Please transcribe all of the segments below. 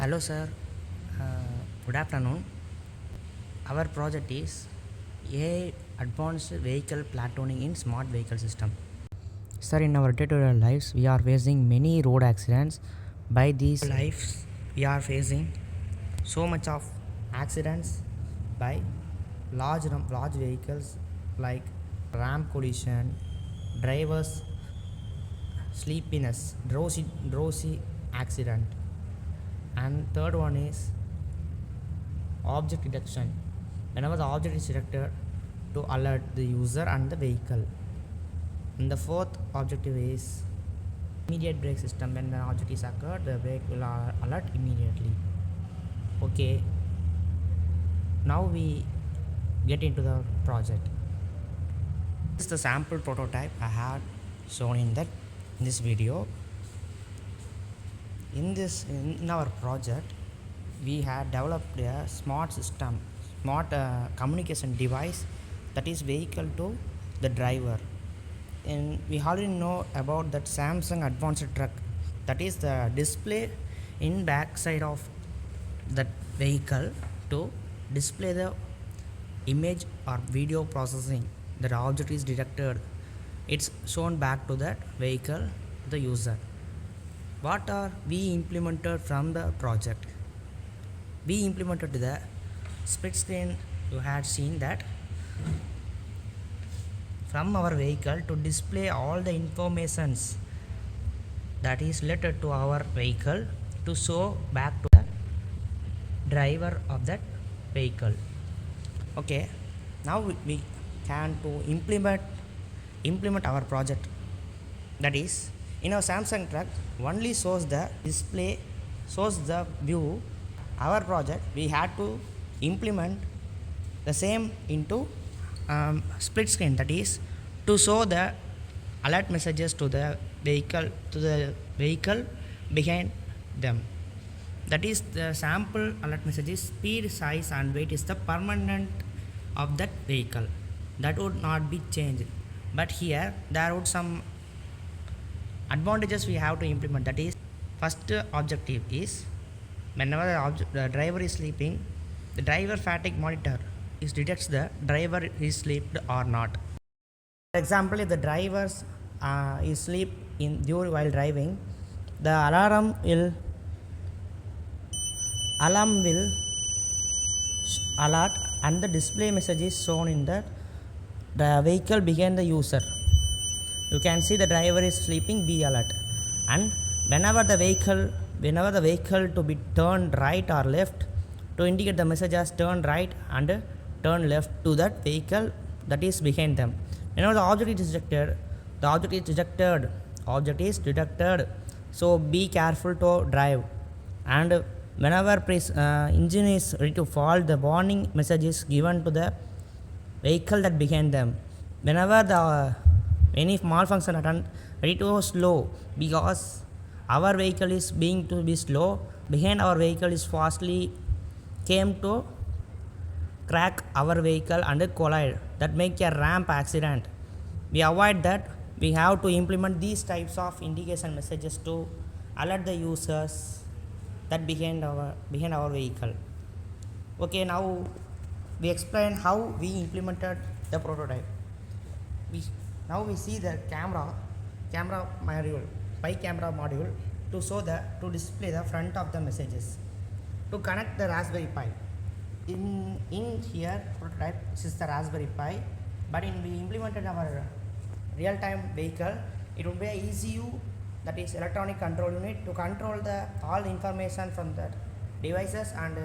Hello sir, good afternoon. Our project is AI Advanced Vehicle Platooning in Smart Vehicle System. Sir, in our day-to-day lives, we are facing many road accidents. By these lives, we are facing so much of accidents by large vehicles like ramp collision, drivers sleepiness, drowsy accident, and third one is object detection. Whenever the object is detected, to alert the user and the vehicle. And the fourth objective is immediate brake system. When the object is occurred, the brake will alert immediately. Okay, now we get into the project. This is the sample prototype I had shown in this video. In our project, we had developed a smart system, smart communication device that is vehicle to the driver. And we already know about that Samsung advanced truck, that is the display in back side of that vehicle to display the image or video processing. That object is detected, it's shown back to that vehicle, the user. What are we implemented from the project? We implemented the split screen. You had seen that from our vehicle to display all the informations that is related to our vehicle to show back to the driver of that vehicle. Okay, now we can to implement our project. That is, in our Samsung truck only shows the display, shows the view. Our project, we had to implement the same into split screen, that is to show the alert messages to the vehicle behind them. That is the sample alert messages. Speed, size and weight is the permanent of that vehicle, that would not be changed. But here there would some advantages we have to implement. That is, first objective is, whenever the driver is sleeping, the driver fatigue monitor is detects the driver is slept or not. For example, if the driver is sleep in during while driving, the alarm will alert and the display message is shown in the vehicle behind the user. You can see the driver is sleeping, be alert. And whenever the vehicle to be turned right or left, to indicate the message as turn right and turn left to that vehicle that is behind them. Whenever the object is detected, so be careful to drive. And whenever engine is ready to fall, the warning message is given to the vehicle that behind them. Whenever any malfunction attend, ready to slow, because our vehicle is being to be slow, behind our vehicle is fastly came to crack our vehicle and collide, that make a ramp accident. We avoid that. We have to implement these types of indication messages to alert the users that behind our vehicle. Okay, now we explain how we implemented the prototype. Now we see the camera module, camera module to display the front of the messages, to connect the Raspberry Pi. In here prototype, this is the Raspberry Pi, but we implemented our real-time vehicle, it will be a ECU, that is electronic control unit, to control the all information from the devices and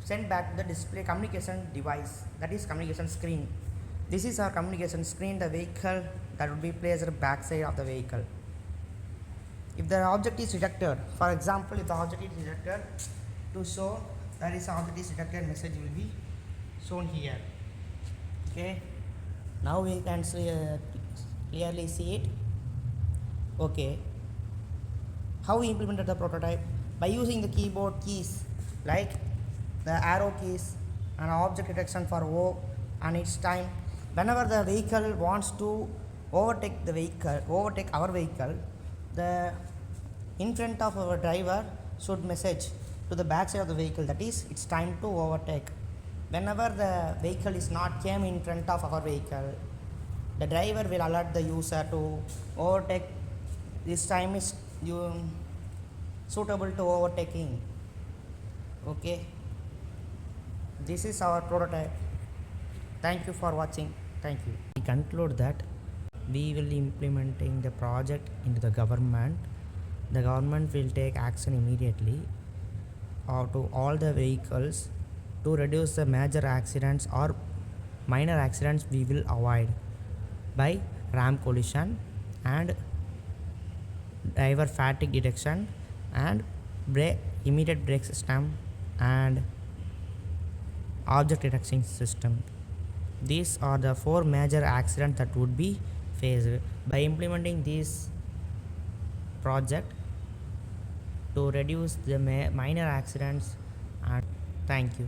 send back to the display communication device, that is communication screen. This is our communication screen, the vehicle that would be placed at the back side of the vehicle. If the object is detected, for example, if the object is detected, to show that is object is detected, message will be shown here. Okay, now we can see, clearly see it. Okay, how we implemented the prototype? By using the keyboard keys like the arrow keys and object detection for O and its time. Whenever the vehicle wants to overtake our vehicle, the in front of our driver should message to the back side of the vehicle, that is it's time to overtake. Whenever the vehicle is not came in front of our vehicle, the driver will alert the user to overtake. This time is you suitable to overtaking. Okay, this is our prototype. Thank you for watching. Thank you. We conclude that we will implementing the project into the government. The government will take action immediately or to all the vehicles to reduce the major accidents or minor accidents we will avoid by ramp collision and driver fatigue detection and immediate brake system and object detection system. These are the 4 major accidents that would be faced by implementing this project to reduce the minor accidents. And thank you.